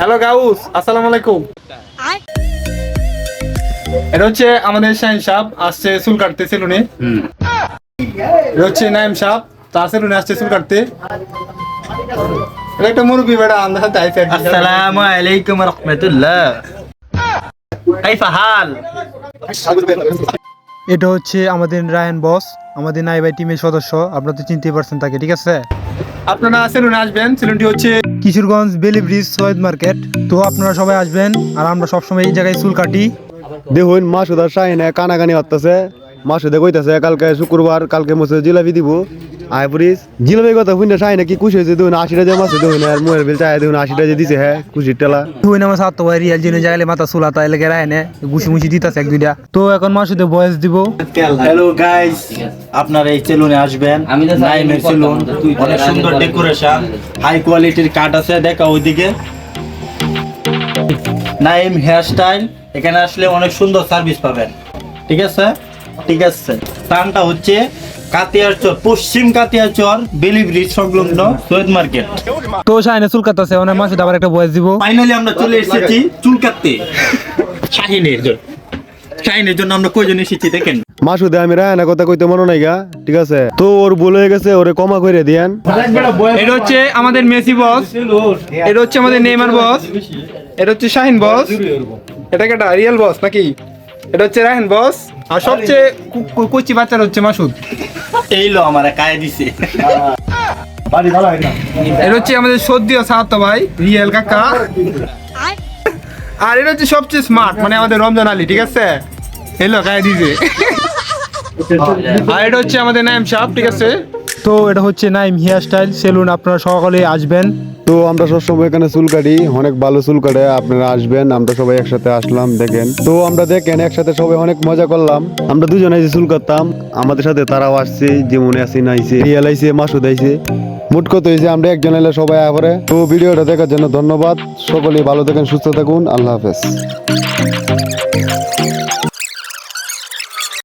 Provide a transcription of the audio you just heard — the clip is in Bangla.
হ্যালো গাউস, আসসালামু আলাইকুম। এটা হচ্ছে আমাদের শাহিন সাহেব আসছে চুল কাটতে সেলুনে। এটা হচ্ছে নাইম সাহেব, তা সেলুনে আসছে চুল কাটতে। এটা একটা মুরব্বী বেড়া আন্দাজ তাইছে। আসসালামু আলাইকুম ওয়া রাহমাতুল্লাহ। কাইফা হাল? এটা হচ্ছে আমাদের রায়হান বস, আমাদের নাইবাই টিমের সদস্য। আপনারা তো চিনতেই পারছেন তাকে, ঠিক আছে? আপনারা সেলুনে আসবেন, সেলুনটি হচ্ছে কিশোরগঞ্জ বেলি ব্রিজ সৈয়দ মার্কেট। তো আপনারা সবাই আসবেন, আর আমরা সবসময় এই জায়গায় চুল কাটি। দেখুন মাসুদার শাহিনে কানাকানি হতেছে। মাসুদে কইতাছে কালকে শুক্রবার, কালকে মসে জিলাপি দিব। আয় পুরিস জিলাপি কথা শুনে শাহিনে কি খুশি হয়েছে। দেখুন 80 টাকা মাসে দেখুন, আর মোয়ের বিল চাই দেখুন 80 টাকা দিছে। হ্যাঁ খুশির টেলা। তুই আমার সাথে ভাই রিয়াল জিনে জায়গায় মাথা চুলাতা এলাকে রায়হানে গুছি মুছি দিতাছে এক দুইটা। তো এখন মাসুদে বয়স দিব। হ্যালো গাইস, আপনারা এই সেলুনে আসবেন। নাইমের সেলুন, অনেক সুন্দর ডেকোরেশন, হাই কোয়ালিটির কাট আছে। দেখা ওইদিকে নাইম হেয়ার স্টাইল। এখানে আসলে অনেক সুন্দর সার্ভিস পাবেন। ঠিক আছে, ঠিক আছে। স্থানটা হচ্ছে কাতিয়ারচর, পশ্চিম কাতিয়ারচর, বেলি ব্রিজ সংলগ্ন সৈয়দ মার্কেট। তো শাহিনে চুল কাটতেছে, ওনার মাসুদ আবার একটা বয়স দিব। ফাইনালি আমরা চলে এসেছি চুল কাটতে। শাহিনের জন্য আমরা কয়জন এসেছি দেখেন। মাসুদে আমি রায়না কথা কইতে মনে নাই গা, ঠিক আছে? তো ওর ভুল হয়ে গেছে, ওরে ক্ষমা করে দিয়েন। এটা হচ্ছে আমাদের মেসি বস, এটা হচ্ছে আমাদের নেইমার বস, এটা হচ্ছে শাহিন বস, এটা কেটা রিয়েল বস নাকি? এটা হচ্ছে রায়হান বস, আর সবচেয়ে কুচি বাচ্চার হচ্ছে মাসুদ। এই লো আমার কায়ে দিছে। এটা হচ্ছে আমাদের সর্দি সাহাত্ত ভাই রিয়েল কাকা। আর এটা হচ্ছে সবচেয়ে স্মার্ট, মানে আমাদের রমজান আলী, ঠিক আছে? এলো গায়ে দিছে। আর এটা হচ্ছে আমাদের নাইম সাহেব, ঠিক আছে? তো এটা হচ্ছে নাইম হেয়ার স্টাইল সেলুন, আপনারা সকলে আসবেন। তো আমরা সবসময় এখানে চুল কাটি, অনেক ভালো চুল কাটে। আপনারা আসবেন, আমরা সবাই একসাথে আসলাম দেখেন। তো আমরা দেখেন একসাথে সবাই অনেক মজা করলাম। আমরা দুজনে যে চুল কাটতাম, আমাদের সাথে তারাও আসছে, যেমন আসিন আইছে, রিয়াল আইছে, মাসুদ আইছে। মোট কত হয়েছে আমরা একজন এলে সবাই আগে। তো ভিডিওটা দেখার জন্য ধন্যবাদ। সকলেই ভালো থাকেন, সুস্থ থাকুন, আল্লাহ হাফেজ।